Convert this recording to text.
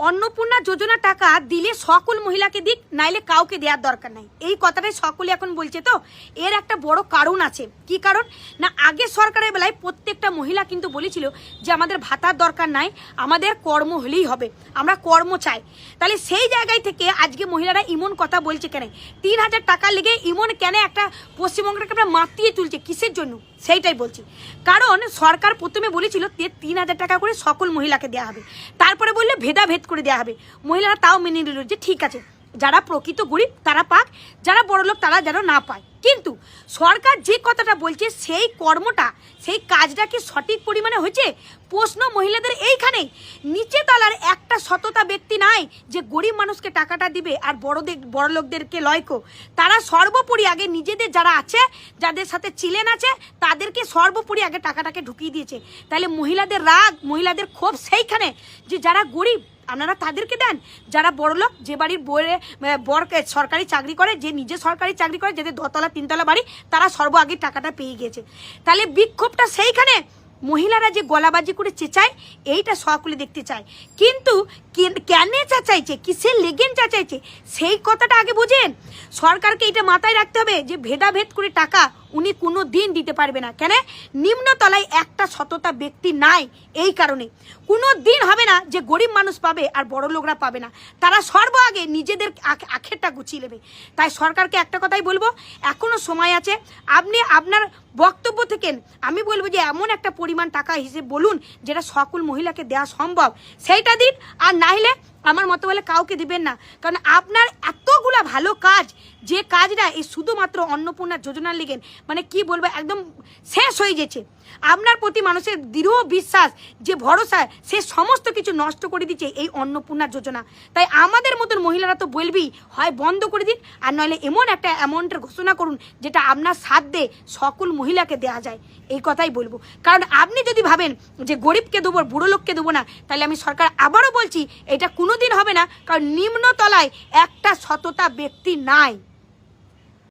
অন্নপূর্ণা যোজনা টাকা দিলে সকল মহিলাকে দিক, নাইলে কাউকে দেওয়ার দরকার নাই। এই কথাটাই সকলে এখন বলছে। তো এর একটা বড় কারণ আছে। কি কারণ না, আগে সরকারের বেলায় প্রত্যেকটা মহিলা কিন্তু বলেছিল যে আমাদের ভাতার দরকার নাই, আমাদের কর্ম হলেই হবে, আমরা কর্ম চাই। তাহলে সেই জায়গায় থেকে আজকে মহিলারা এমন কথা বলছে কেন, 3000 টাকা লেগে এমন কেন একটা পশ্চিমবঙ্গটাকে আমরা মাতিয়ে তুলছে, কিসের জন্য সেইটাই বলছি। কারণ সরকার প্রথমে বলেছিল 3000 টাকা করে সকল মহিলাকে দেওয়া হবে, তারপরে বললে ভেদাভেদ করে দেওয়া হবে। মহিলারা তাও মেনে নিল যে ঠিক আছে, যারা প্রকৃত গরিব তারা পাক, যারা বড়লোক তারা যেন না পায়। কিন্তু সরকার যে কথাটা বলছে সেই কর্মটা, সেই কাজটা কি সঠিক পরিমাণে হয়েছে? প্রশ্ন মহিলাদের এইখানেই। নিচে তলার একটা সততা ব্যক্তি নাই যে গরিব মানুষকে টাকাটা দিবে আর বড় লোকদেরকে লয়কো। তারা সর্বোপরি আগে নিজেদের যারা আছে, যাদের সাথে ছিলেন আছে, তাদেরকে সর্বোপরি আগে টাকাটাকে ঢুকিয়ে দিয়েছে। তাহলে মহিলাদের রাগ, মহিলাদের ক্ষোভ সেইখানে যে যারা গরিব আপনারা তাদেরকে দেন, যারা বড়লোক, যে বাড়ির বরকে সরকারি চাকরি করে, যে নিজে সরকারি চাকরি করে, যাদের 2তলা 3তলা বাড়ি, তারা সর্বাগে টাকাটা পেয়ে গিয়েছে। তাহলে বিক্ষোভটা সেইখানে। মহিলারা যে গলাবাজি করে চেঁচায় এইটা সকলে দেখতে চায়, কিন্তু কেন চেঁচাইছে, কিসের লেগেন চেঁচাইছে সেই কথাটা আগে বোঝেন। সরকারকে এটা মাথায় রাখতে হবে যে ভেদাভেদ করে টাকা উনি কোনো দিন দিতে পারবে না। কেন? নিম্নতলায় একটা সততা ব্যক্তি নাই, এই কারণে কোনো দিন হবে না যে গরিব মানুষ পাবে আর বড় লোকরা পাবে না। তারা সর্বাগে নিজেদের আখেরটা গুছিয়ে নেবে। তাই সরকারকে একটা কথাই বলবো, এখনো সময় আছে। আপনি আপনার বক্তব্য থেকে আমি বলবো যে এমন একটা পরিমাণ টাকা হিসেবে বলুন যেটা সকল মহিলাকে দেওয়া সম্ভব, সেইটা দিন। আর না হলে আমার মতো বলে কাউকে দিবেন না। কারণ আপনার এতগুলা ভালো কাজ, যে কাজটা এই শুধুমাত্র অন্নপূর্ণা যোজনার লিগেন মানে কি বলবো একদম শেষ হয়ে গেছে। আপনার প্রতি মানুষের দৃঢ় বিশ্বাস, যে ভরসা, সে সমস্ত কিছু নষ্ট করে দিচ্ছে এই অন্নপূর্ণা যোজনা। তাই আমাদের মতন মহিলারা তো বলবি, হয় বন্ধ করে দিন, আর নইলে এমন একটা অ্যামাউন্টের ঘোষণা করুন যেটা আপনার সাধ্যে সকল মহিলাকে দেওয়া যায়। এই কথাই বলবো। কারণ আপনি যদি ভাবেন যে গরিবকে দেবো, বুড়ো লোককে দেবো না, তাহলে আমি সরকার আবারও বলছি এটা কোনোদিন হবে না। কারণ নিম্নতলায় একটা সততা ব্যক্তি নাই।